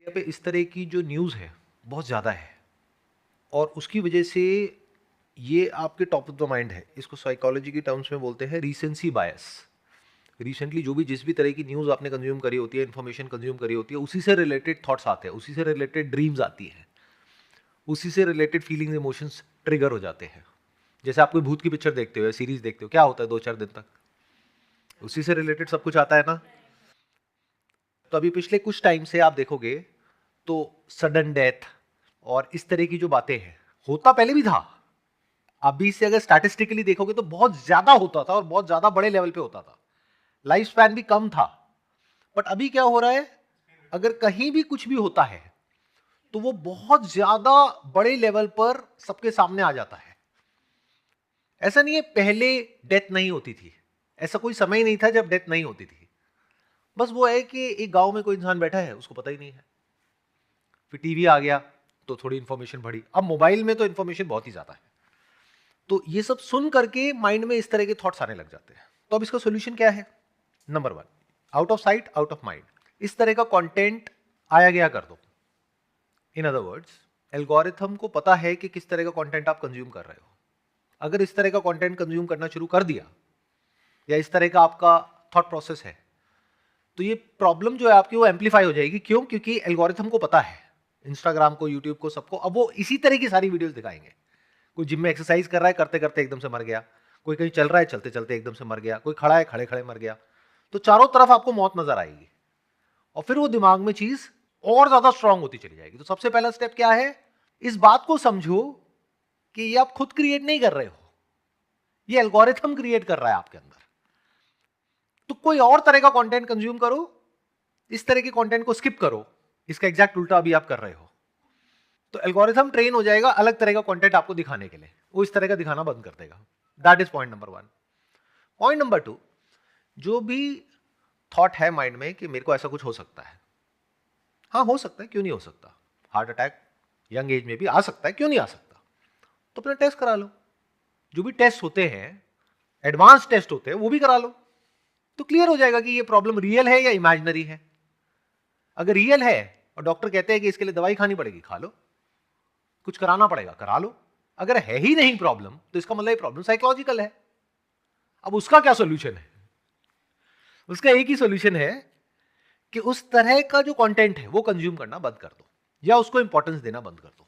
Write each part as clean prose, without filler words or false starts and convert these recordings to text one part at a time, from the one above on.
यहाँ पे इस तरह की जो न्यूज़ है बहुत ज़्यादा है और उसकी वजह से ये आपके टॉप ऑफ द माइंड है। इसको साइकोलॉजी की टर्म्स में बोलते हैं रीसेंसी बायस। रिसेंटली जो भी जिस भी तरह की न्यूज़ आपने कंज्यूम करी होती है, इन्फॉर्मेशन कंज्यूम करी होती है, उसी से रिलेटेड थॉट्स आते हैं, उसी से रिलेटेड ड्रीम्स आती हैं, उसी से रिलेटेड फीलिंग्स इमोशंस ट्रिगर हो जाते हैं। जैसे आप कोई भूत की पिक्चर देखते हो या सीरीज देखते हो, क्या होता है 2-4 दिन तक उसी से रिलेटेड सब कुछ आता है ना। तो अभी पिछले कुछ टाइम से आप देखोगे तो सडन डेथ और इस तरह की जो बातें हैं, होता पहले भी था। अभी से अगर स्टैटिस्टिकली देखोगे तो बहुत ज्यादा होता था और बहुत ज्यादा बड़े लेवल पे होता था, लाइफ स्पैन भी कम था। बट अभी क्या हो रहा है, अगर कहीं भी कुछ भी होता है तो वो बहुत ज्यादा बड़े लेवल पर सबके सामने आ जाता है। ऐसा नहीं है पहले डेथ नहीं होती थी, ऐसा कोई समय नहीं था जब डेथ नहीं होती थी। बस वो है कि एक गांव में कोई इंसान बैठा है, उसको पता ही नहीं है, फिर टीवी आ गया तो थोड़ी इंफॉर्मेशन बढ़ी, अब मोबाइल में तो इंफॉर्मेशन बहुत ही ज्यादा है। तो ये सब सुन करके माइंड में इस तरह के थॉट्स आने लग जाते हैं। तो अब इसका सोल्यूशन क्या है? Number 1, out of sight out of mind. इस तरह का कंटेंट आया गया कर दो। इन अदर वर्ड्स, एल्गोरिथम को पता है कि किस तरह का कंटेंट आप कंज्यूम कर रहे हो। अगर इस तरह का कंटेंट कंज्यूम करना शुरू कर दिया या इस तरह का आपका थॉट प्रोसेस है, तो ये प्रॉब्लम जो है आपकी वो एम्पलीफाई हो जाएगी। क्यों? क्योंकि एल्गोरिथम को पता है, इंस्टाग्राम को, यूट्यूब को, सबको, अब वो इसी तरह की सारी वीडियोस दिखाएंगे। कोई जिम में एक्सरसाइज कर रहा है, करते करते एकदम से मर गया, कोई कहीं चल रहा है, चलते चलते एकदम से मर गया, कोई खड़ा है, खड़े खड़े मर गया। तो चारों तरफ आपको मौत नजर आएगी और फिर वो दिमाग में चीज और ज्यादा स्ट्रांग होती चली जाएगी। तो सबसे पहला स्टेप क्या है? इस बात को समझो कि ये आप खुद क्रिएट नहीं कर रहे हो, ये एल्गोरिथम क्रिएट कर रहा है आपके अंदर। तो कोई और तरह का कंटेंट कंज्यूम करो, इस तरह के कंटेंट को स्किप करो। इसका एग्जैक्ट उल्टा अभी आप कर रहे हो। तो एल्गोरिथम ट्रेन हो जाएगा अलग तरह का कंटेंट आपको दिखाने के लिए, वो इस तरह का दिखाना बंद कर देगा। That is point number 1। Point number 2, जो भी थॉट है माइंड में कि मेरे को ऐसा कुछ हो सकता है, हाँ हो सकता है, क्यों नहीं हो सकता? हार्ट अटैक यंग एज में भी आ सकता है, क्यों नहीं आ सकता? तो अपना टेस्ट करा लो। जो भी टेस्ट होते हैं, एडवांस टेस्ट होते हैं, वो भी करा लो। तो क्लियर हो जाएगा कि ये प्रॉब्लम रियल है या इमेजिनरी है। अगर रियल है और डॉक्टर कहते हैं कि इसके लिए दवाई खानी पड़ेगी, खा लो। कुछ कराना पड़ेगा, करा लो। अगर है ही नहीं प्रॉब्लम, तो इसका मतलब ये प्रॉब्लम साइकोलॉजिकल है। अब उसका क्या सॉल्यूशन है? उसका एक ही सॉल्यूशन है कि उस तरह का जो कंटेंट है वो कंज्यूम करना बंद कर दो या उसको इंपॉर्टेंस देना बंद कर दो।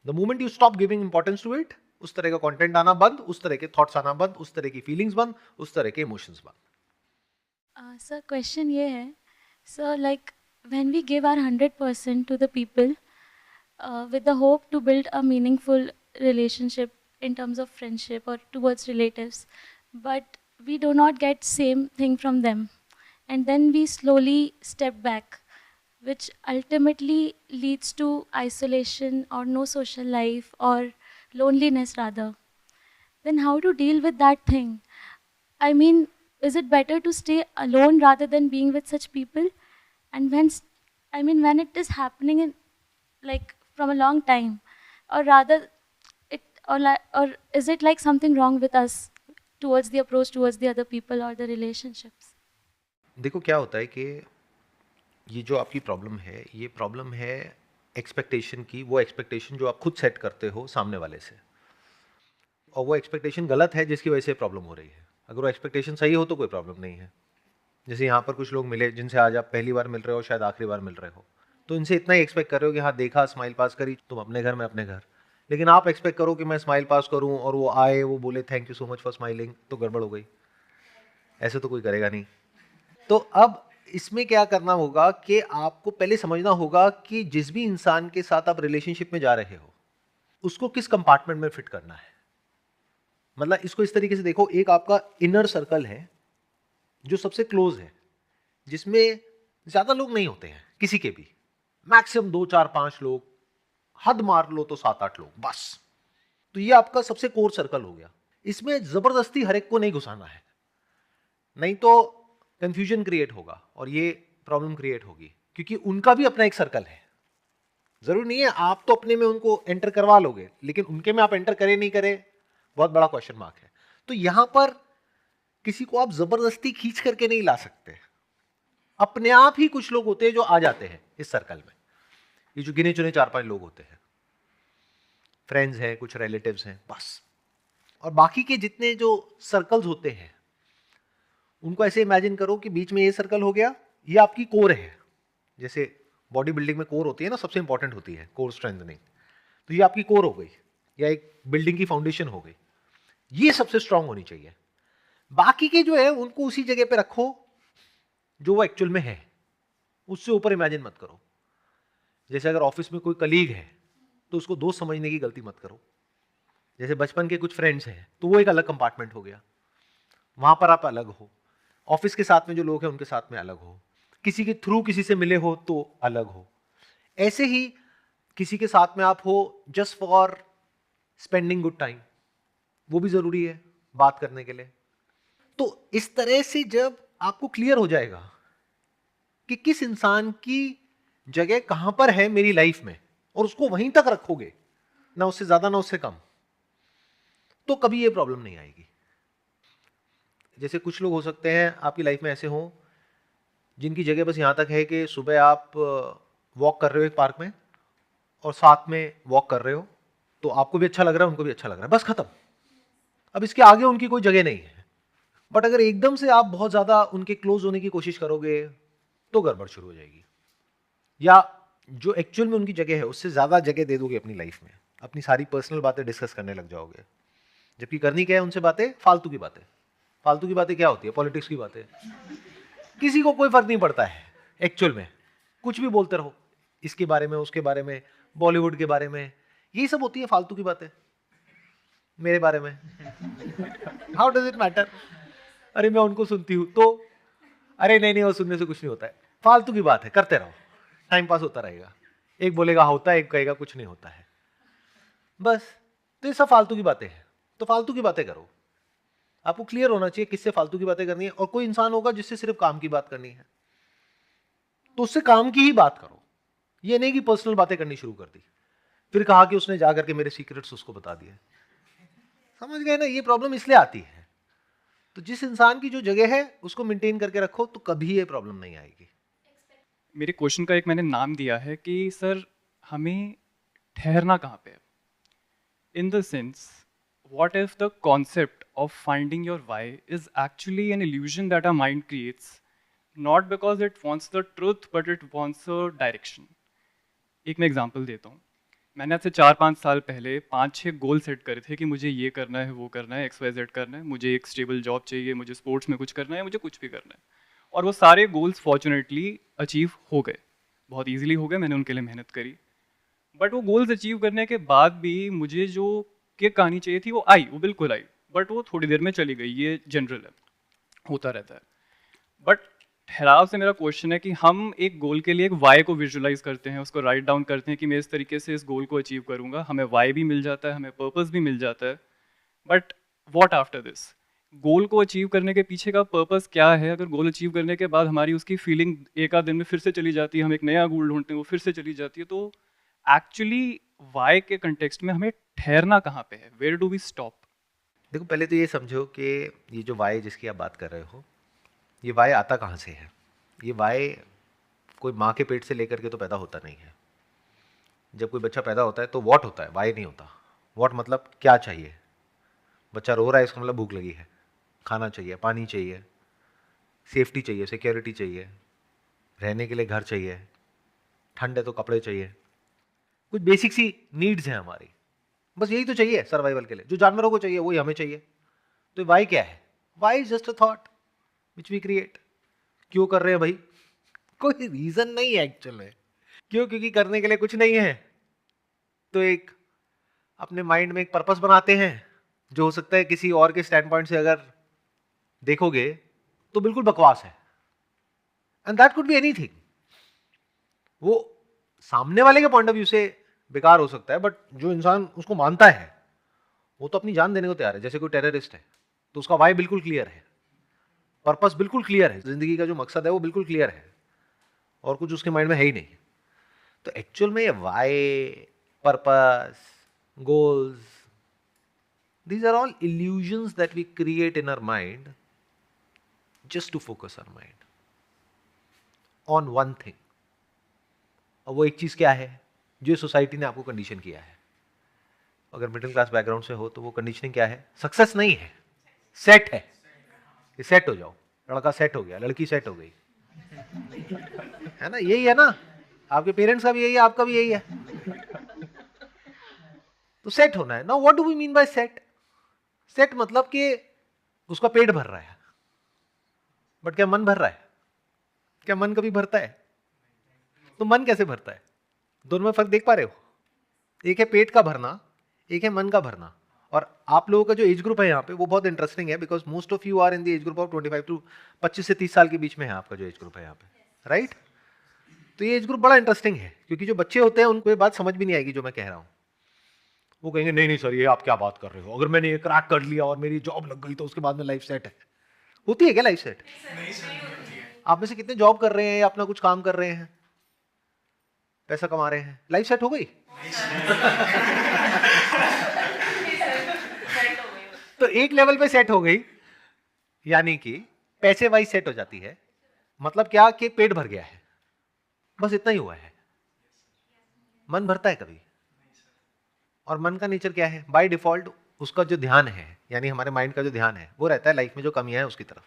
The moment you stop giving importance to it, उस तरह का कंटेंट आना बंद, उस तरह के थॉट्स आना बंद, उस तरह की फीलिंग्स बंद, उस तरह के इमोशंस बंद। सर क्वेश्चन ये है, sir like when we give our 100% to the people with the hope to build a meaningful relationship in terms of friendship or towards relatives, but we do not get same thing from them, and then we slowly step back, which ultimately leads to isolation or no social life or loneliness rather. Then how to deal with that thing? I mean, is it better to stay alone rather than being with such people? And when it is happening in like from a long time, or rather, or is it like something wrong with us towards the approach towards the other people or the relationships? देखो क्या होता है कि ये जो आपकी problem है, ये प्रॉब्लम है एक्सपेक्टेशन की। वो एक्सपेक्टेशन जो आप खुद सेट करते हो सामने वाले से, और वो एक्सपेक्टेशन गलत है जिसकी वजह से प्रॉब्लम हो रही है। अगर वो एक्सपेक्टेशन सही हो तो कोई प्रॉब्लम नहीं है। जैसे यहाँ पर कुछ लोग मिले जिनसे आज आप पहली बार मिल रहे हो, शायद आखिरी बार मिल रहे हो, तो इनसे इतना ही एक्सपेक्ट कर रहे हो कि हाँ देखा, स्माइल पास करी, तुम अपने घर में अपने घर। लेकिन आप एक्सपेक्ट करो कि मैं स्माइल पास करूं और वो आए, वो बोले thank you so much for smiling, तो गड़बड़ हो गई। ऐसे तो कोई करेगा नहीं। तो अब इसमें क्या करना होगा कि आपको पहले समझना होगा कि जिस भी इंसान के साथ आप रिलेशनशिप में जा रहे हो, उसको किस कंपार्टमेंट में फिट करना है। मतलब इसको इस तरीके से देखो, एक आपका इनर सर्कल है जो सबसे क्लोज है, जिसमें ज्यादा लोग नहीं होते हैं किसी के भी, मैक्सिमम 2 4 5 लोग, हद मार लो तो 7 8 लोग बस। तो ये आपका सबसे कोर सर्कल हो गया। इसमें जबरदस्ती हर एक को नहीं घुसाना है, नहीं तो कंफ्यूजन क्रिएट होगा और ये प्रॉब्लम क्रिएट होगी, क्योंकि उनका भी अपना एक सर्कल है। जरूरी नहीं है आप तो अपने में उनको एंटर करवा लोगे, लेकिन उनके में आप एंटर करे नहीं करे, बहुत बड़ा क्वेश्चन मार्क है। तो यहां पर किसी को आप जबरदस्ती खींच करके नहीं ला सकते। अपने आप ही कुछ लोग होते हैं जो आ जाते हैं इस सर्कल में। ये जो गिने चुने 4-5 लोग होते हैं, फ्रेंड्स हैं, कुछ रिलेटिव्स हैं, बस। और बाकी के जितने जो सर्कल्स होते हैं उनको ऐसे इमेजिन करो कि बीच में ये सर्कल हो गया, ये आपकी कोर है। जैसे बॉडी बिल्डिंग में कोर होती है ना, सबसे इंपॉर्टेंट होती है कोर स्ट्रेंथनिंग। तो ये आपकी कोर हो गई, या एक बिल्डिंग की फाउंडेशन हो गई, ये सबसे स्ट्रांग होनी चाहिए। बाकी के जो है उनको उसी जगह पे रखो जो वो एक्चुअल में है, उससे ऊपर इमेजिन मत करो। जैसे अगर ऑफिस में कोई कलीग है तो उसको दोस्त समझने की गलती मत करो। जैसे बचपन के कुछ फ्रेंड्स हैं तो वो एक अलग कंपार्टमेंट हो गया, वहां पर आप अलग हो। ऑफिस के साथ में जो लोग हैं उनके साथ में अलग हो, किसी के थ्रू किसी से मिले हो तो अलग हो। ऐसे ही किसी के साथ में आप हो just for spending good time, वो भी जरूरी है बात करने के लिए। तो इस तरह से जब आपको क्लियर हो जाएगा कि किस इंसान की जगह कहां पर है मेरी लाइफ में, और उसको वहीं तक रखोगे, ना उससे ज्यादा ना उससे कम, तो कभी ये प्रॉब्लम नहीं आएगी। जैसे कुछ लोग हो सकते हैं आपकी लाइफ में ऐसे हों जिनकी जगह बस यहां तक है कि सुबह आप वॉक कर रहे हो एक पार्क में और साथ में वॉक कर रहे हो, तो आपको भी अच्छा लग रहा है, उनको भी अच्छा लग रहा है, बस खत्म। अब इसके आगे उनकी कोई जगह नहीं है। बट अगर एकदम से आप बहुत ज्यादा उनके क्लोज होने की कोशिश करोगे तो गड़बड़ शुरू हो जाएगी, या जो एक्चुअल में उनकी जगह है उससे ज्यादा जगह दे दोगे अपनी लाइफ में, अपनी सारी पर्सनल बातें डिस्कस करने लग जाओगे। जबकि करनी क्या है उनसे बातें? फालतू की बातें। फालतू की बातें क्या होती है? पॉलिटिक्स की बातें। किसी को कोई फर्क नहीं पड़ता है एक्चुअल में, कुछ भी बोलते रहो, इसके बारे में उसके बारे में, बॉलीवुड के बारे में, यही सब होती है फालतू की बातें मेरे बारे में। How does it matter? अरे मैं उनको सुनती हूं तो, अरे नहीं नहीं वो सुनने से कुछ नहीं होता है, फालतू की बात है, करते रहो, टाइम पास होता रहेगा। एक बोलेगा होता है, एक कहेगा कुछ नहीं होता है, बस। तो ये सब फालतू की बातें हैं, तो फालतू की बातें करो। आपको क्लियर होना चाहिए किससे फालतू की बातें करनी है, और कोई इंसान होगा जिससे सिर्फ काम की बात करनी है तो उससे काम की ही बात करो। ये नहीं कि पर्सनल बातें करनी शुरू कर दी, फिर कहा कि उसने जाकर के मेरे सीक्रेट्स उसको बता दिए। समझ गए ना? ये प्रॉब्लम इसलिए आती है। तो जिस इंसान की जो जगह है उसको मेंटेन करके रखो, तो कभी ये प्रॉब्लम नहीं आएगी। मेरे क्वेश्चन का एक मैंने नाम दिया है कि सर हमें ठहरना कहाँ पे है, in the sense what if the concept of finding your why is actually an illusion that our mind creates, not because it wants the truth but it wants a direction. एक मैं example देता हूँ। मैंने आज से 4-5 साल पहले 5-6 goal set करे थे कि मुझे ये करना है, वो करना है, XYZ करना है, मुझे एक स्टेबल जॉब चाहिए, मुझे स्पोर्ट्स में कुछ करना है, मुझे कुछ भी करना है। और वो सारे गोल्स फॉर्चुनेटली अचीव हो गए, बहुत ईजिली हो गए, मैंने उनके लिए मेहनत करी। बट वो गोल्स अचीव करने के बाद भी मुझे जो किक आनी चाहिए थी वो आई, वो बिल्कुल आई, बट वो थोड़ी देर में चली गई। ये जनरल है, होता रहता है। बट ठहराव से मेरा क्वेश्चन है कि हम एक गोल के लिए एक वाई को विजुलाइज करते हैं, उसको राइट डाउन करते हैं कि मैं इस तरीके से इस गोल को अचीव करूंगा, हमें वाई भी मिल जाता है, हमें पर्पस भी मिल जाता है। But what after this? Goal को अचीव करने के पीछे का पर्पस क्या है? अगर गोल अचीव करने के बाद हमारी उसकी फीलिंग एक आध दिन में फिर से चली जाती है, हम एक नया गोल ढूंढते हैं, वो फिर से चली जाती है, तो एक्चुअली वाई के कंटेक्स्ट में हमें ठहरना कहाँ पे है? Where do we stop? देखो, पहले तो ये समझो कि ये जो वाई जिसकी आप बात कर रहे हो, ये वाई आता कहाँ से है? ये वाई कोई माँ के पेट से लेकर के तो पैदा होता नहीं है। जब कोई बच्चा पैदा होता है तो वॉट होता है, वाई नहीं होता। वॉट मतलब क्या चाहिए? बच्चा रो रहा है, इसका मतलब भूख लगी है, खाना चाहिए, पानी चाहिए, सेफ्टी चाहिए, सिक्योरिटी चाहिए, रहने के लिए घर चाहिए, ठंड है तो कपड़े चाहिए, कुछ बेसिक सी नीड्स हैं हमारी, बस यही तो चाहिए सर्वाइवल के लिए। जो जानवरों को चाहिए वही हमें चाहिए। तो वाई क्या है? Why is just a thought which we create. क्यों कर रहे हैं भाई? कोई रीजन नहीं है एक्चुअल में। क्यों? क्योंकि करने के लिए कुछ नहीं है, तो एक अपने माइंड में एक पर्पस बनाते हैं, जो हो सकता है किसी और के स्टैंड पॉइंट से अगर देखोगे तो बिल्कुल बकवास है। And that could be anything. वो सामने वाले के पॉइंट ऑफ व्यू से बेकार हो सकता है, बट जो इंसान उसको मानता है वो तो अपनी जान देने को तैयार है। जैसे कोई टेररिस्ट है तो उसका वाई बिल्कुल क्लियर है, पर्पस बिल्कुल क्लियर है, जिंदगी का जो मकसद है वो बिल्कुल क्लियर है, और कुछ उसके माइंड में है ही नहीं। तो एक्चुअल में ये why, purpose, goals, these are all illusions that we create in our mind just to focus our mind. On one thing, और वो एक चीज क्या है जो सोसाइटी ने आपको कंडीशन किया है। अगर मिडिल क्लास बैकग्राउंड से हो तो वो कंडीशनिंग क्या है? सक्सेस नहीं है, सेट है कि सेट हो जाओ, लड़का सेट हो गया, लड़की सेट हो गई, है ना? यही है ना, आपके पेरेंट्स का भी यही है, आपका भी यही है। तो सेट होना है ना। What do we mean by set? Set मतलब कि उसका पेट भर रहा है, बट क्या मन भर रहा है? क्या मन कभी भरता है? तो मन कैसे भरता है? दोनों में फर्क देख पा रहे हो? एक है पेट का भरना, एक है मन का भरना। और आप लोगों का जो एज ग्रुप है यहाँ पे वो बहुत इंटरेस्टिंग है, because most of you are in the age group of 25 to 25 से 30 साल के बीच में है आपका जो एज ग्रुप है यहाँ पे, राइट? तो ये एज ग्रुप बड़ा इंटरेस्टिंग है, क्योंकि जो बच्चे होते हैं उनको ये बात समझ भी नहीं आएगी जो मैं कह रहा हूँ। वो कहेंगे नहीं नहीं सर, ये आप क्या बात कर रहे हो, अगर मैंने ये क्रैक कर लिया और मेरी जॉब लग गई तो उसके बाद में लाइफ सेट है। होती है क्या लाइफ सेट? आप में से कितने जॉब कर रहे हैं या अपना कुछ काम कर रहे हैं, पैसा कमा रहे हैं, लाइफ सेट हो गई? तो एक लेवल पे सेट हो गई, यानी कि पैसे वाइज सेट हो जाती है। मतलब क्या कि पेट भर गया है, बस इतना ही हुआ है। मन भरता है कभी? और मन का नेचर क्या है? बाय डिफॉल्ट उसका जो ध्यान है, यानी हमारे माइंड का जो ध्यान है, वो रहता है लाइफ में जो कमियां है उसकी तरफ।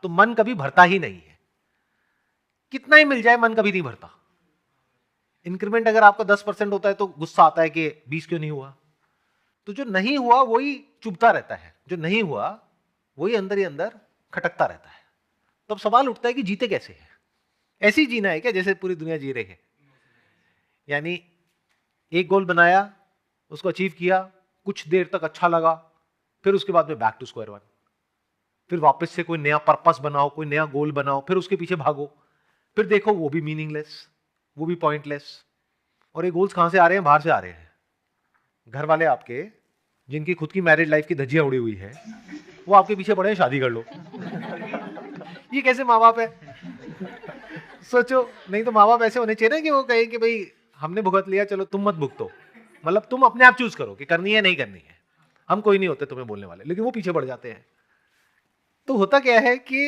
तो मन कभी भरता ही नहीं है, कितना ही मिल जाए मन कभी नहीं भरता। इंक्रीमेंट अगर आपका 10% होता है तो गुस्सा आता है कि 20 क्यों नहीं हुआ। तो जो नहीं हुआ वही चुभता रहता है, जो नहीं हुआ वही अंदर ही अंदर खटकता रहता है। तो अब सवाल उठता है कि जीते कैसे हैं? ऐसे ही जीना है क्या जैसे पूरी दुनिया जी रही है? यानी एक गोल बनाया, उसको अचीव किया, कुछ देर तक अच्छा लगा, फिर उसके बाद में बैक टू स्क्वायर वन, फिर वापस से कोई नया पर्पस बनाओ, कोई नया गोल बनाओ, फिर उसके पीछे भागो, फिर देखो वो भी मीनिंगलेस, वो भी पॉइंटलेस। और ये गोल्स कहां से आ रहे हैं? बाहर से आ रहे हैं। घर वाले आपके, जिनकी खुद की मैरिड लाइफ की धज्जियां उड़ी हुई है, वो आपके पीछे पड़े हैं शादी कर लो। ये कैसे माँ बाप है? सोचो, नहीं तो माँ बाप ऐसे होने चाहिए ना कि वो कहे कि भाई हमने भुगत लिया, चलो तुम मत भुगतो, मतलब तुम अपने आप चूज करो कि करनी है नहीं करनी है, हम कोई नहीं होते तुम्हें बोलने वाले, लेकिन वो पीछे पड़ जाते हैं। तो होता क्या है कि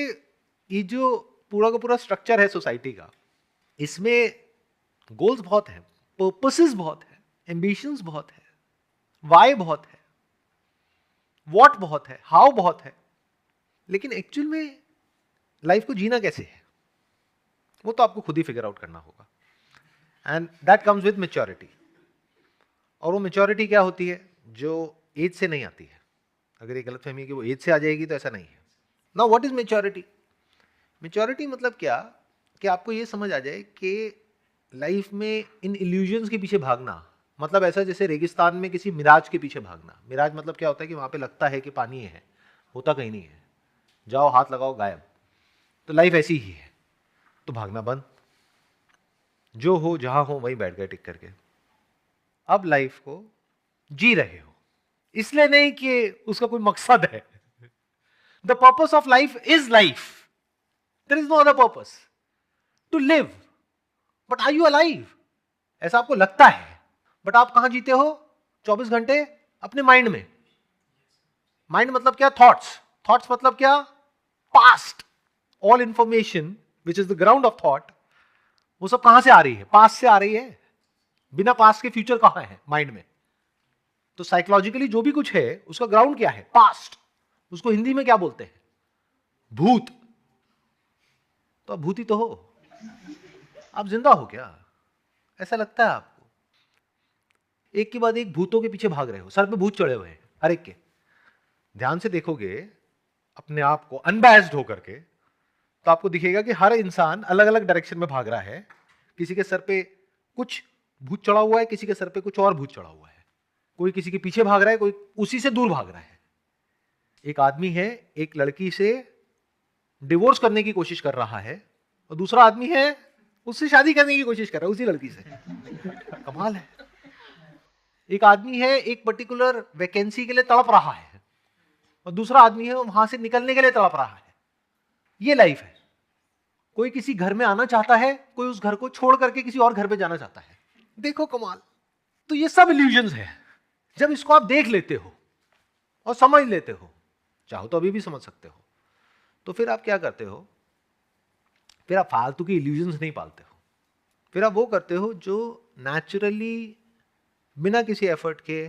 ये जो पूरा का पूरा स्ट्रक्चर है सोसाइटी का, इसमें गोल्स बहुत है, पर्पसेस बहुत है, एम्बिशंस बहुत है, वाई बहुत है, व्हाट बहुत है, हाउ बहुत है, लेकिन एक्चुअल में लाइफ को जीना कैसे है वो तो आपको खुद ही फिगर आउट करना होगा। And that comes with maturity. और वो मैच्योरिटी क्या होती है? जो एज से नहीं आती है। अगर ये गलतफहमी है कि वो एज से आ जाएगी, तो ऐसा नहीं है। Now what is maturity? Maturity मतलब क्या कि आपको ये समझ आ जाए कि लाइफ में इन इल्यूजन्स के पीछे भागना, मतलब ऐसा जैसे रेगिस्तान में किसी मिराज के पीछे भागना। मिराज मतलब क्या होता है कि वहां पे लगता है कि पानी है, होता कहीं नहीं है, जाओ हाथ लगाओ गायब। तो लाइफ ऐसी ही है। तो भागना बंद, जो हो जहां हो वहीं बैठ गए टिक करके। अब लाइफ को जी रहे हो, इसलिए नहीं कि उसका कोई मकसद है। The purpose of life is life, there is no other purpose to live. But are you alive? ऐसा आपको लगता है, बट आप कहां जीते हो 24 घंटे? अपने माइंड में। माइंड मतलब क्या? थॉट्स। थॉट्स मतलब क्या? Past. All information which is the ground of thought, वो सब कहां से आ रही है? पास्ट से आ रही है। बिना पास्ट के फ्यूचर कहां है? माइंड में। तो साइकोलॉजिकली जो भी कुछ है उसका ग्राउंड क्या है? पास्ट। उसको हिंदी में क्या बोलते हैं? भूत। तो आप भूत ही तो हो, आप जिंदा हो क्या? ऐसा लगता है आपको? एक के बाद एक भूतों के पीछे भाग रहे हो, सर पे भूत चढ़े हुए हैं हर एक के। ध्यान से देखोगे अपने आप को अनबैस्ड होकर के, तो आपको दिखेगा कि हर इंसान अलग अलग डायरेक्शन में भाग रहा है। किसी के सर पे कुछ भूत चढ़ा हुआ है, किसी के सर पे कुछ और भूत चढ़ा हुआ है। कोई किसी के पीछे भाग रहा है, कोई उसी से दूर भाग रहा है। एक आदमी है, एक लड़की से डिवोर्स करने की कोशिश कर रहा है, और दूसरा आदमी है उससे शादी करने की कोशिश कर रहा है, उसी लड़की से। कमाल है। एक आदमी है एक पर्टिकुलर वैकेंसी के लिए तड़प रहा है, और दूसरा आदमी है वहां से निकलने के लिए तड़प रहा है। ये लाइफ है। कोई किसी घर में आना चाहता है, कोई उस घर को छोड़ करके किसी और घर पे जाना चाहता है। देखो कमाल। तो ये सब इल्यूजन्स है। जब इसको आप देख लेते हो और समझ लेते हो, चाहो तो अभी भी समझ सकते हो, तो फिर आप क्या करते हो फिर आप फालतू की इल्यूजन्स नहीं पालते हो, फिर आप वो करते हो जो नेचुरली बिना किसी एफर्ट के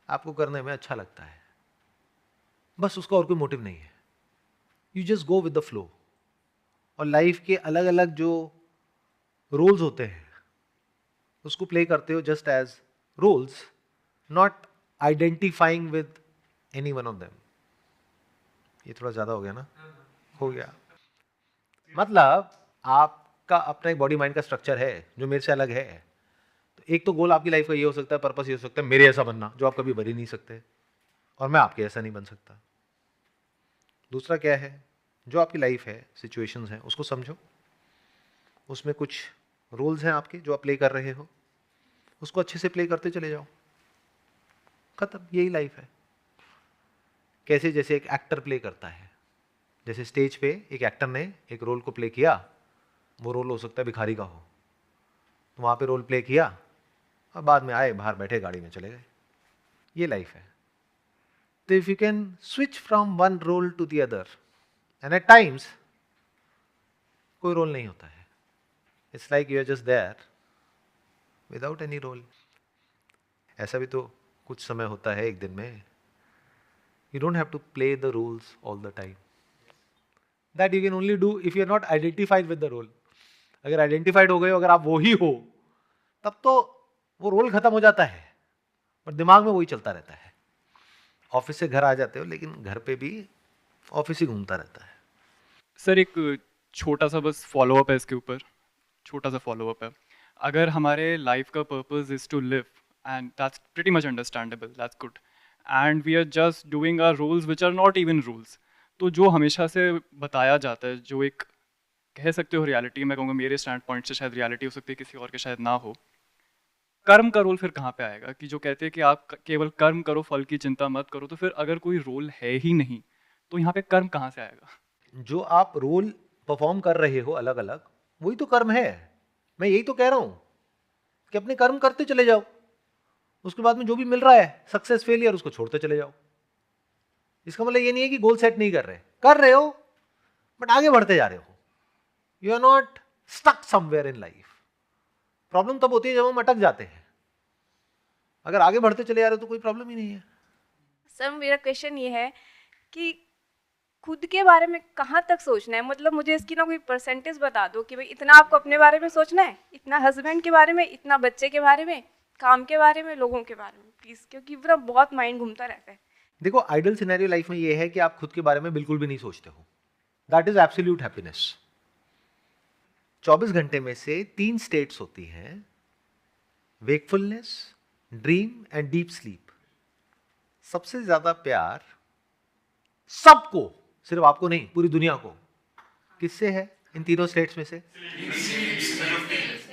आपको करने में अच्छा लगता है, बस उसका और कोई मोटिव नहीं है। You just go with the flow. और लाइफ के अलग अलग जो रोल्स होते हैं उसको प्ले करते हो just as roles, not identifying with any one of them. ये थोड़ा ज्यादा हो गया ना? हो गया। मतलब आपका अपना एक बॉडी माइंड का स्ट्रक्चर है जो मेरे से अलग है। तो एक तो गोल आपकी लाइफ का ये हो सकता है, पर्पस ये हो सकता है मेरे ऐसा बनना, जो आप कभी बन ही नहीं सकते, और मैं आपके ऐसा नहीं बन सकता। दूसरा क्या है, जो आपकी लाइफ है, सिचुएशंस हैं, उसको समझो, उसमें कुछ रोल्स हैं आपके जो आप प्ले कर रहे हो, उसको अच्छे से प्ले करते चले जाओ, खत्म। यही लाइफ है। कैसे? जैसे एक एक्टर प्ले करता है, जैसे स्टेज पे एक एक्टर ने एक रोल को प्ले किया, वो रोल हो सकता है भिखारी का हो, तो वहाँ पे रोल प्ले किया और बाद में आए, बाहर बैठे, गाड़ी में चले गए। ये लाइफ है। तो if you can switch from one role to the other, and at times कोई रोल नहीं होता है, it's like you are just there without any role. ऐसा भी तो कुछ समय होता है एक दिन में, you don't have to play the roles all the time. That you can only do if you are not identified with the role. अगर आइडेंटिफाइड हो गए हो, अगर आप वो ही हो, तब तो वो रोल खत्म हो जाता है, पर दिमाग में वही चलता रहता है। ऑफिस से घर आ जाते हो, लेकिन घर पे भी ऑफिस ही घूमता रहता है। सर एक छोटा सा बस फॉलो अप है इसके ऊपर, छोटा सा फॉलो अप है। अगर हमारे लाइफ का purpose is to live, and that's pretty much understandable, that's good, and we are just doing our rules which are not even rules, तो जो हमेशा से बताया जाता है, जो एक कह सकते हो रियलिटी, मैं कहूँगा मेरे स्टैंड पॉइंट से शायद रियलिटी हो सकती है, किसी और के शायद ना हो, कर्म का रोल फिर कहाँ पे आएगा? कि जो कहते हैं कि आप केवल कर्म करो, फल की चिंता मत करो, तो फिर अगर कोई रोल है ही नहीं तो यहाँ पे कर्म कहाँ से आएगा? जो आप रोल परफॉर्म कर रहे हो अलग अलग, वही तो कर्म है। मैं यही तो कह रहा हूं कि अपने कर्म करते चले जाओ, उसके बाद में जो भी मिल रहा है, सक्सेस फेलियर, उसको छोड़ते चले जाओ। इसका मतलब ये नहीं है कि गोल सेट नहीं कर रहे हो, बट आगे बढ़ते जा रहे हो। You are not stuck somewhere in life. Problem तब होती है जब हम अटक जाते हैं। अगर आगे बढ़ते चले जा रहे हो तो कोई प्रॉब्लम ही नहीं है। सर मेरा क्वेश्चन ये है कि खुद के बारे में कहाँ तक सोचना है, मतलब मुझे इसकी ना कोई परसेंटेज बता दो कि भाई इतना आपको अपने बारे में सोचना है, इतना हस्बैंड के बारे में, इतना बच्चे के बारे में, काम के बारे में, लोगों के बारे में, प्लीज़, क्योंकि पूरा बहुत माइंड घूमता रहता है। देखो, आइडल सिनेरियो लाइफ में ये है कि आप खुद के बारे में बिल्कुल भी नहीं सोचते हो। That is absolute happiness. 24 घंटे में से 3 स्टेट्स होती हैं, wakefulness, dream and deep sleep. सबसे ज्यादा प्यार सबको, सिर्फ आपको नहीं, पूरी दुनिया को, किससे है? इन तीनों स्टेट्स में से।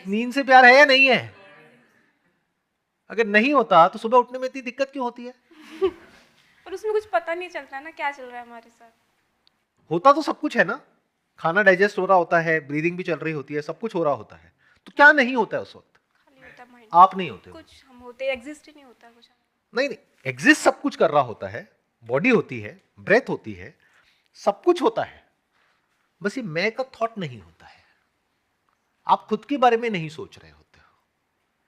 नींद से प्यार है या नहीं है? अगर नहीं होता तो सुबह उठने में इतनी दिक्कत क्यों होती है? और उसमें कुछ पता नहीं चलता ना क्या चल रहा है हमारे साथ। होता तो सब कुछ है ना, खाना डाइजेस्ट हो रहा होता है, ब्रीदिंग भी चल रही होती है, सब कुछ हो रहा होता है, तो क्या नहीं होता है उस वक्त? खाली होता है माइंड। आप नहीं होते हो। कुछ हम होते, एग्जिस्ट ही नहीं होता कुछ। नहीं, एग्जिस्ट सब कुछ कर रहा होता है, बॉडी होती है, ब्रेथ होती है, सब कुछ होता है, बस ये मैं का थॉट नहीं होता है। आप खुद के बारे में नहीं सोच रहे होते हो,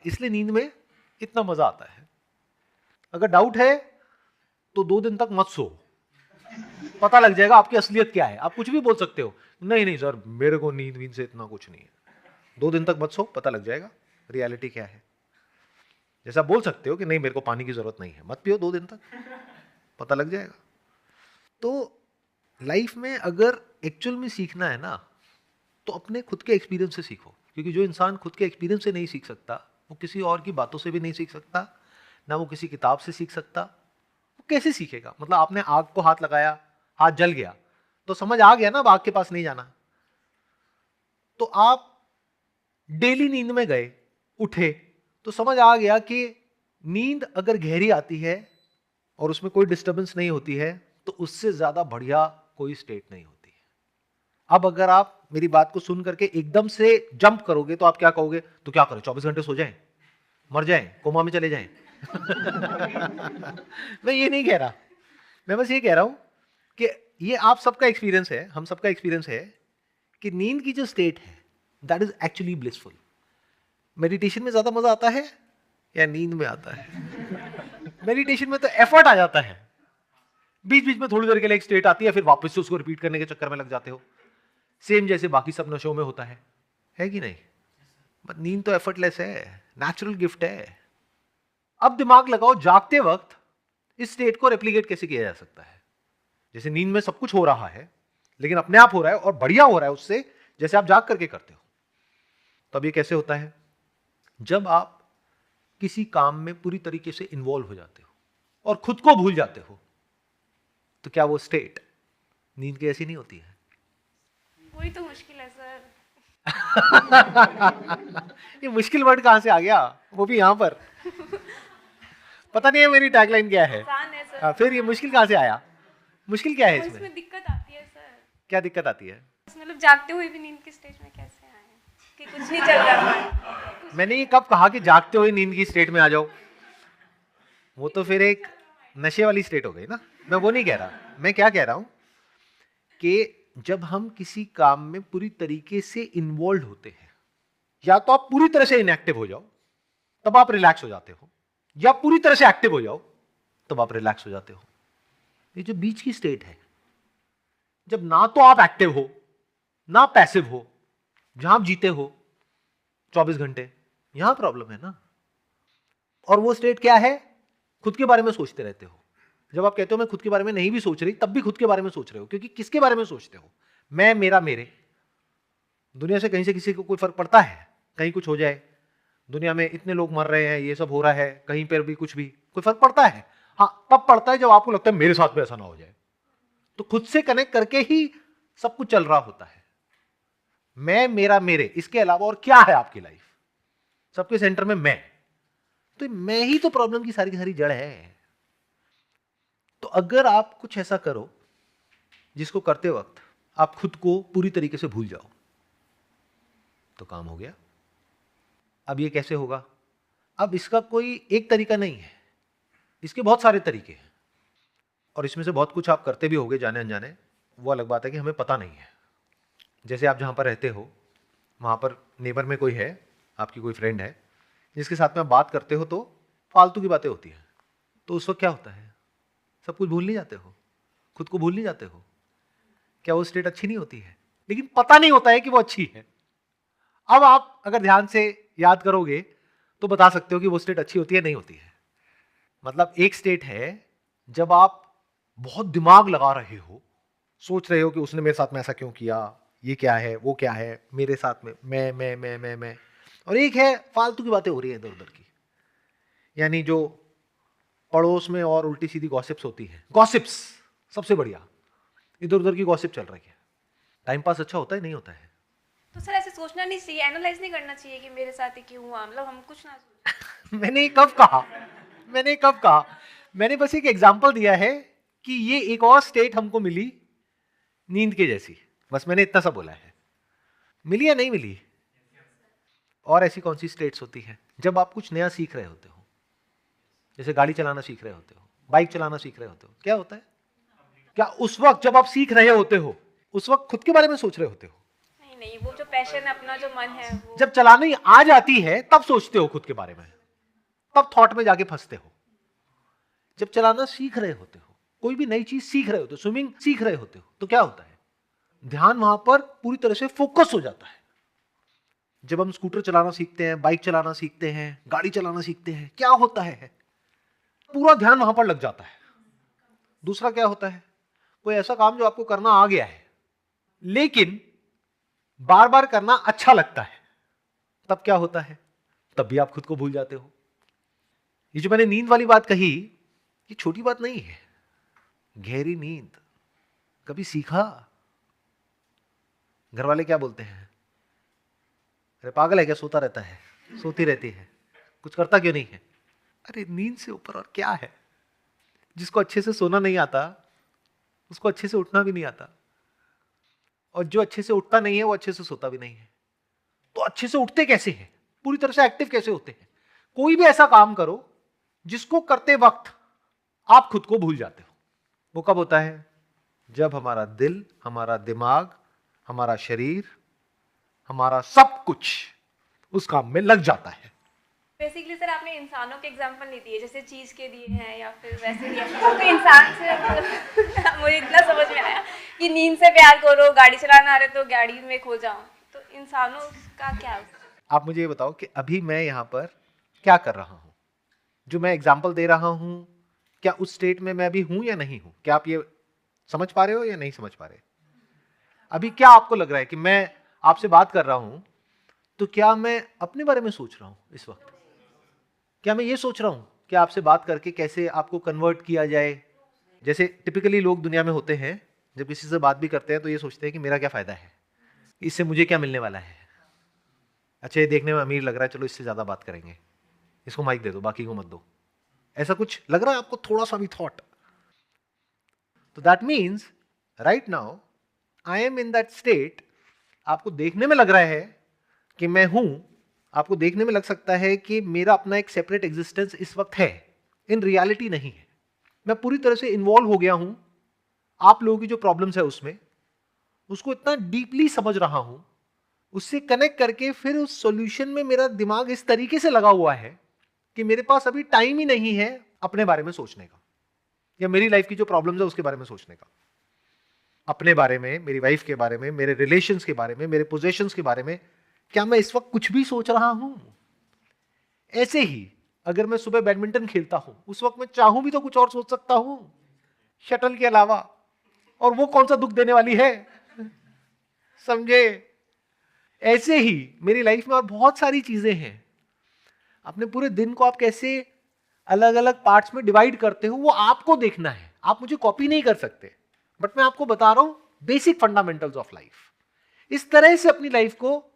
इसलिए नींद में इतना मजा आता है। अगर डाउट है तो 2 दिन तक मत सो, पता लग जाएगा आपकी असलियत क्या है। आप कुछ भी बोल सकते हो, नहीं सर मेरे को नींद से इतना कुछ नहीं है। 2 दिन तक मत सो, पता लग जाएगा रियलिटी क्या है। जैसा बोल सकते हो कि नहीं मेरे को पानी की जरूरत नहीं है, मत पियो 2 दिन तक, पता लग जाएगा। तो लाइफ में अगर एक्चुअल में सीखना है ना, तो अपने खुद के एक्सपीरियंस से सीखो, क्योंकि जो इंसान खुद के एक्सपीरियंस से नहीं सीख सकता, वो किसी और की बातों से भी नहीं सीख सकता, ना वो किसी किताब से सीख सकता। वो कैसे सीखेगा? मतलब आपने आग को हाथ लगाया, हाथ जल गया, तो समझ आ गया ना अब आग के पास नहीं जाना। तो आप डेली नींद में गए, उठे, तो समझ आ गया कि नींद अगर गहरी आती है और उसमें कोई डिस्टर्बेंस नहीं होती है, तो उससे ज्यादा बढ़िया कोई स्टेट नहीं होती है। अब अगर आप मेरी बात को सुन करके एकदम से जंप करोगे तो आप क्या कहोगे? तो क्या करें, 24 घंटे सो जाएं, मर जाएं, कोमा में चले जाएं? मैं ये नहीं कह रहा, मैं बस ये कह रहा हूं कि ये आप सबका एक्सपीरियंस है, हम सबका एक्सपीरियंस है कि नींद की जो स्टेट है that is actually blissful. Meditation में ज्यादा मजा आता है या नींद में आता है? मेडिटेशन में तो एफर्ट आ जाता है, बीच बीच में थोड़ी देर के लिए एक स्टेट आती है, फिर वापस से उसको रिपीट करने के चक्कर में लग जाते हो, सेम जैसे बाकी सब नशों में होता है कि नहीं? बट नींद तो एफर्टलेस है, नेचुरल गिफ्ट है। अब दिमाग लगाओ, जागते वक्त इस स्टेट को रेप्लिकेट कैसे किया जा सकता है? जैसे नींद में सब कुछ हो रहा है लेकिन अपने आप हो रहा है और बढ़िया हो रहा है उससे, जैसे आप जाग करके करते हो। तो अब ये कैसे होता है? जब आप किसी काम में पूरी तरीके से इन्वॉल्व हो जाते हो और खुद को भूल जाते हो, तो क्या वो स्टेट नींद की ऐसी नहीं होती है? वही तो मुश्किल है सर। ये मुश्किल वर्ड कहां से आ गया, वो भी यहां पर? पता नहीं है मेरी टैगलाइन क्या है। आसान है सर। फिर ये मुश्किल कहां से आया? मुश्किल क्या है इसमें? इसमें दिक्कत आती है सर। क्या दिक्कत आती है? मतलब जागते हुए भी नींद की स्टेज में कैसे आए कि कुछ नहीं चल रहा? मैंने ये कब कहा कि जागते हुए नींद की स्टेट में आ जाओ? वो तो फिर एक नशे वाली स्टेट हो गई ना। मैं वो नहीं कह रहा, मैं क्या कह रहा हूं कि जब हम किसी काम में पूरी तरीके से इन्वॉल्व होते हैं, या तो आप पूरी तरह से इनएक्टिव हो जाओ तब आप रिलैक्स हो जाते हो, या पूरी तरह से एक्टिव हो जाओ तब आप रिलैक्स हो जाते हो। ये जो बीच की स्टेट है, जब ना तो आप एक्टिव हो ना पैसिव हो, जहां आप जीते हो 24 घंटे, यहां प्रॉब्लम है ना। और वो स्टेट क्या है? खुद के बारे में सोचते रहते हो। जब आप कहते हो मैं खुद के बारे में नहीं भी सोच रही, तब भी खुद के बारे में सोच रहे हो, क्योंकि किसके बारे में सोचते हो? मैं, मेरा, मेरे। दुनिया से कहीं से किसी को कोई फर्क पड़ता है? कहीं कुछ हो जाए, दुनिया में इतने लोग मर रहे हैं, ये सब हो रहा है, कहीं पर भी कुछ भी कोई फर्क पड़ता है? हाँ, तब पड़ता है जब आपको लगता है मेरे साथ में ऐसा ना हो जाए। तो खुद से कनेक्ट करके ही सब कुछ चल रहा होता है। मैं, मेरा, मेरे, इसके अलावा और क्या है आपकी लाइफ? सबके सेंटर में मैं। तो मैं ही तो प्रॉब्लम की सारी जड़ है। तो अगर आप कुछ ऐसा करो जिसको करते वक्त आप खुद को पूरी तरीके से भूल जाओ, तो काम हो गया। अब ये कैसे होगा? अब इसका कोई एक तरीका नहीं है, इसके बहुत सारे तरीके हैं, और इसमें से बहुत कुछ आप करते भी होगे जाने अनजाने, वो अलग बात है कि हमें पता नहीं है। जैसे आप जहाँ पर रहते हो वहाँ पर नेबर में कोई है, आपकी कोई फ्रेंड है जिसके साथ में आप बात करते हो तो फालतू की बातें होती हैं, तो उस वक्त क्या होता है? सब कुछ भूल नहीं जाते हो, खुद को भूल नहीं जाते हो? क्या वो स्टेट अच्छी नहीं होती है? लेकिन पता नहीं होता है कि वो अच्छी है। अब आप अगर ध्यान से याद करोगे तो बता सकते हो कि वो स्टेट अच्छी होती है नहीं होती है। मतलब एक स्टेट है जब आप बहुत दिमाग लगा रहे हो, सोच रहे हो कि उसने मेरे साथ में ऐसा क्यों किया, ये क्या है, वो क्या है, मेरे साथ में मैं। और एक है फालतू की बातें हो रही है इधर उधर की, यानी जो पड़ोस में और उल्टी सीधी गॉसिप्स होती है। गॉसिप्स सबसे बढ़िया, इधर उधर की गॉसिप चल रही है। टाइम पास अच्छा होता है नहीं होता है? तो सर ऐसे सोचना नहीं चाहिए, एनालाइज नहीं करना चाहिए कि मेरे साथ ही क्यों हुआ, मतलब हम कुछ ना सोचें। मैंने कब कहा? मैंने बस एक एग्जांपल दिया है कि ये एक और स्टेट हमको मिली नींद के जैसी, बस मैंने इतना सा बोला है। मिली या नहीं मिली? और ऐसी कौन सी स्टेट्स होती हैं जब आप कुछ नया सीख रहे होते हो? जैसे गाड़ी चलाना सीख रहे होते हो, बाइक चलाना सीख रहे होते हो, क्या होता है? क्या उस वक्त जब आप सीख रहे होते हो उस वक्त खुद के बारे में सोच रहे होते हो? नहीं, वो जो पैशन है अपना, जो मन है वो। जब चलानी आ जाती है तब सोचते हो खुद के बारे में, तब थॉट में जाके फंसते हो। जब चलाना सीख रहे होते हो, कोई भी नई चीज सीख रहे होते हो, स्विमिंग सीख रहे होते हो, तो क्या होता है? ध्यान वहां पर पूरी तरह से फोकस हो जाता है। जब हम स्कूटर चलाना सीखते हैं, बाइक चलाना सीखते हैं, गाड़ी चलाना सीखते हैं, क्या होता है? पूरा ध्यान वहां पर लग जाता है। दूसरा क्या होता है? कोई ऐसा काम जो आपको करना आ गया है लेकिन बार बार करना अच्छा लगता है, तब क्या होता है? तब भी आप खुद को भूल जाते हो। ये जो मैंने नींद वाली बात कही, ये छोटी बात नहीं है। गहरी नींद कभी सीखा? घर वाले क्या बोलते हैं? अरे पागल है क्या, सोता रहता है, सोती रहती है, कुछ करता क्यों नहीं है? अरे नींद से ऊपर और क्या है? जिसको अच्छे से सोना नहीं आता उसको अच्छे से उठना भी नहीं आता, और जो अच्छे से उठता नहीं है वो अच्छे से सोता भी नहीं है। तो अच्छे से उठते कैसे हैं, पूरी तरह से एक्टिव कैसे होते हैं? कोई भी ऐसा काम करो जिसको करते वक्त आप खुद को भूल जाते हो। वो कब होता है? जब हमारा दिल, हमारा दिमाग, हमारा शरीर हमारा सब कुछ उस काम में लग जाता है। बेसिकली सर आपने इंसानों के एग्जांपल नहीं दिए, जैसे चीज़ के दिए हैं या फिर वैसे दिए तो इंसान से मुझे इतना समझ में आया कि नींद से प्यार करो, गाड़ी चलाना आ रहे तो गाड़ी में खो जाओ, तो इंसानों का क्या? आप मुझे ये बताओ कि अभी मैं यहाँ पर क्या कर रहा हूँ, जो मैं एग्जाम्पल दे रहा हूँ, क्या उस स्टेट में मैं अभी हूं या नहीं हूं? क्या आप ये समझ पा रहे हो या नहीं समझ पा रहे? अभी क्या आपको लग रहा है कि मैं आपसे बात कर रहा हूं तो क्या मैं अपने बारे में सोच रहा हूं इस वक्त? क्या मैं ये सोच रहा हूं कि आपसे बात करके कैसे आपको कन्वर्ट किया जाए? जैसे टिपिकली लोग दुनिया में होते हैं, जब किसी से बात भी करते हैं तो ये सोचते हैं कि मेरा क्या फायदा है, इससे मुझे क्या मिलने वाला है, अच्छा ये देखने में अमीर लग रहा है, चलो इससे ज्यादा बात करेंगे, इसको माइक दे दो, बाकी को मत दो। ऐसा कुछ लग रहा है आपको, थोड़ा सा भी थॉट? तो that means right now I am in that state. आपको देखने में लग रहा है कि मैं हूं, आपको देखने में लग सकता है कि मेरा अपना एक सेपरेट एग्जिस्टेंस इस वक्त है, इन रियलिटी नहीं है। मैं पूरी तरह से इन्वॉल्व हो गया हूं आप लोगों की जो प्रॉब्लम्स है उसमें, उसको इतना डीपली समझ रहा हूं, उससे कनेक्ट करके फिर उस सॉल्यूशन में मेरा दिमाग इस तरीके से लगा हुआ है कि मेरे पास अभी टाइम ही नहीं है अपने बारे में सोचने का, या मेरी लाइफ की जो प्रॉब्लम्स है उसके बारे में सोचने का। अपने बारे में, मेरी वाइफ के बारे में, मेरे रिलेशंस के बारे में, मेरे पोजेशंस के बारे में क्या मैं इस वक्त कुछ भी सोच रहा हूं? ऐसे ही अगर मैं सुबह बैडमिंटन खेलता हूं, उस वक्त मैं चाहूं भी तो कुछ और सोच सकता हूं शटल के अलावा, और वो कौन सा दुख देने वाली है, समझे? ऐसे ही मेरी लाइफ में और बहुत सारी चीजें हैं। अपने पूरे दिन को आप कैसे अलग अलग पार्ट्स में डिवाइड करते हो वो आपको देखना है, आप मुझे कॉपी नहीं कर सकते, बट मैं आपको बता रहा हूं बेसिक फंडामेंटल्स ऑफ लाइफ। इस तरह से अपनी लाइफ को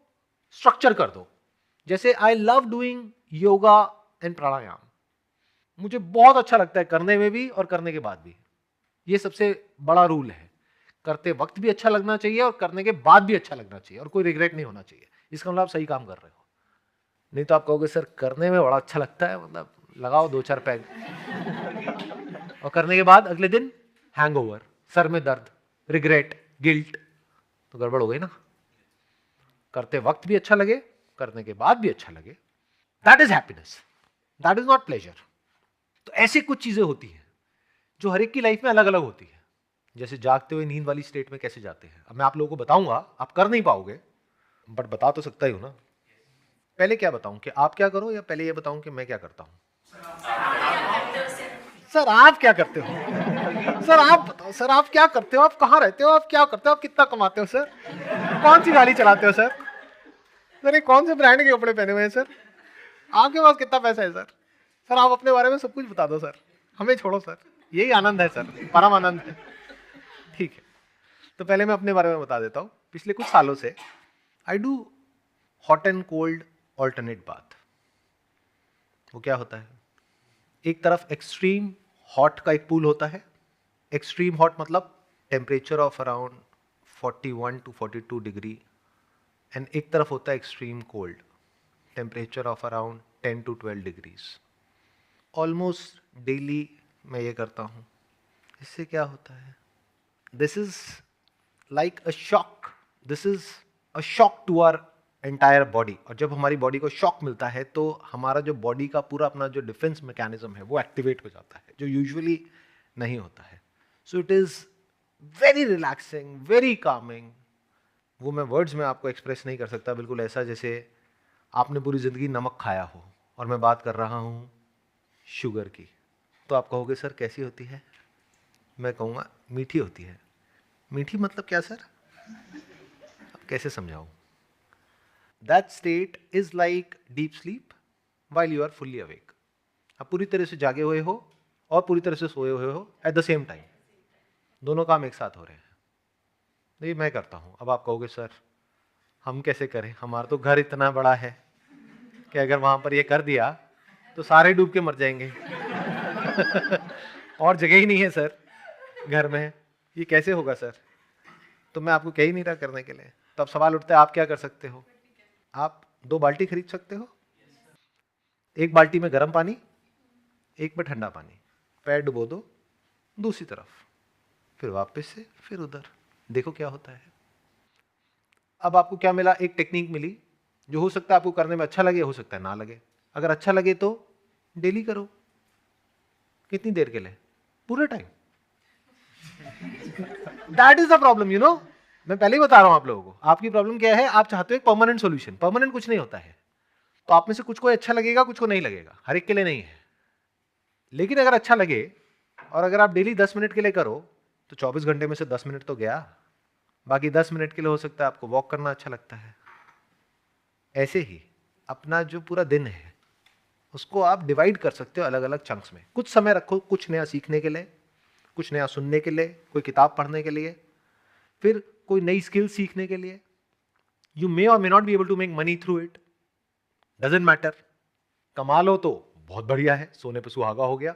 स्ट्रक्चर कर दो। जैसे I love doing yoga and pranayama, मुझे बहुत अच्छा लगता है करने में भी और करने के बाद भी। ये सबसे बड़ा रूल है, करते वक्त भी अच्छा लगना चाहिए और करने के बाद भी अच्छा लगना चाहिए, और कोई रिग्रेट नहीं होना चाहिए। इसका मतलब आप सही काम कर रहे हो। नहीं तो आप कहोगे सर करने में बड़ा अच्छा लगता है, मतलब लगाओ 2-4 पैग और करने के बाद अगले दिन हैंगओवर, सर में दर्द, रिग्रेट, गिल्ट, तो गड़बड़ हो गई ना। करते वक्त भी अच्छा लगे, करने के बाद भी अच्छा लगे, that is happiness, that is not pleasure. तो ऐसी कुछ चीजें होती हैं जो हर एक की लाइफ में अलग अलग होती है। जैसे जागते हुए नींद वाली स्टेट में कैसे जाते हैं, अब मैं आप लोगों को बताऊंगा, आप कर नहीं पाओगे बट बता तो सकता ही हूं ना। पहले क्या बताऊं कि आप क्या करो, या पहले ये बताऊं कि मैं क्या करता हूं? सर आप क्या करते हो? सर आप बताओ, सर आप क्या करते हो? आप कहाँ रहते हो? आप क्या करते हो? आप कितना कमाते हो सर? कौन सी गाड़ी चलाते हो सर? सर ये कौन से ब्रांड के कपड़े पहने हुए हैं सर? आपके पास कितना पैसा है सर? सर आप अपने बारे में सब कुछ बता दो सर, हमें छोड़ो सर, यही आनंद है सर, परम आनंद है। ठीक है, तो पहले मैं अपने बारे में बता देता हूँ। पिछले कुछ सालों से I do hot and cold alternate bath. वो क्या होता है? एक तरफ एक्सट्रीम हॉट का एक पूल होता है, एक्सट्रीम हॉट मतलब temperature of around 41 to 42 degree, and एक तरफ होता है extreme cold, temperature of around 10 to 12 degrees. Almost daily मैं ये करता हूँ। इससे क्या होता है? This is like a shock, this is a shock to our entire body. और जब हमारी बॉडी को शॉक मिलता है तो हमारा जो बॉडी का पूरा अपना जो डिफेंस मैकेनिज्म है वो एक्टिवेट हो जाता है, जो यूजुअली नहीं होता है। So it is very relaxing, very Kameng. वो मैं वर्ड्स में आपको एक्सप्रेस नहीं कर सकता। बिल्कुल ऐसा जैसे आपने पूरी ज़िंदगी नमक खाया हो और मैं बात कर रहा हूँ शुगर की। तो आप कहोगे सर कैसी होती है? मैं कहूँगा मीठी होती है। मीठी मतलब क्या सर? अब कैसे समझाऊँ? That state is like deep sleep while you are fully awake. आप पूरी तरह से जागे हुए हो और पूरी तरह से सोए हुए हो एट द सेम टाइम, दोनों काम एक साथ हो रहे हैं। ये मैं करता हूँ। अब आप कहोगे सर हम कैसे करें, हमारा तो घर इतना बड़ा है कि अगर वहां पर ये कर दिया तो सारे डूब के मर जाएंगे और जगह ही नहीं है सर घर में, ये कैसे होगा सर? तो मैं आपको कह ही नहीं रहा करने के लिए। तो अब सवाल उठता है आप क्या कर सकते हो? आप 2 बाल्टी खरीद सकते हो, एक बाल्टी में गर्म पानी, एक में ठंडा पानी, पैर डुबो दो दूसरी तरफ, फिर वापस से फिर उधर, देखो क्या होता है। अब आपको क्या मिला, एक टेक्निक मिली जो हो सकता है आपको करने में अच्छा लगे, हो सकता है ना लगे। अगर अच्छा लगे तो डेली करो। कितनी देर के लिए? पूरे time. That is the problem, you know. मैं पहले ही बता रहा हूं आप लोगों को, आपकी प्रॉब्लम क्या है, आप चाहते हो एक परमानेंट सॉल्यूशन। परमानेंट कुछ नहीं होता है। तो आप में से कुछ को अच्छा लगेगा, कुछ को नहीं लगेगा, हर एक के लिए नहीं है। लेकिन अगर अच्छा लगे और अगर आप डेली 10 मिनट के लिए करो तो 24 घंटे में से 10 मिनट तो गया। बाकी 10 मिनट के लिए हो सकता है आपको वॉक करना अच्छा लगता है। ऐसे ही अपना जो पूरा दिन है उसको आप डिवाइड कर सकते हो अलग अलग चंक्स में। कुछ समय रखो कुछ नया सीखने के लिए, कुछ नया सुनने के लिए, कोई किताब पढ़ने के लिए, फिर कोई नई स्किल सीखने के लिए। You may or may not be able to make money through it, doesn't matter. कमा लो तो बहुत बढ़िया है, सोने पे सुहागा हो गया।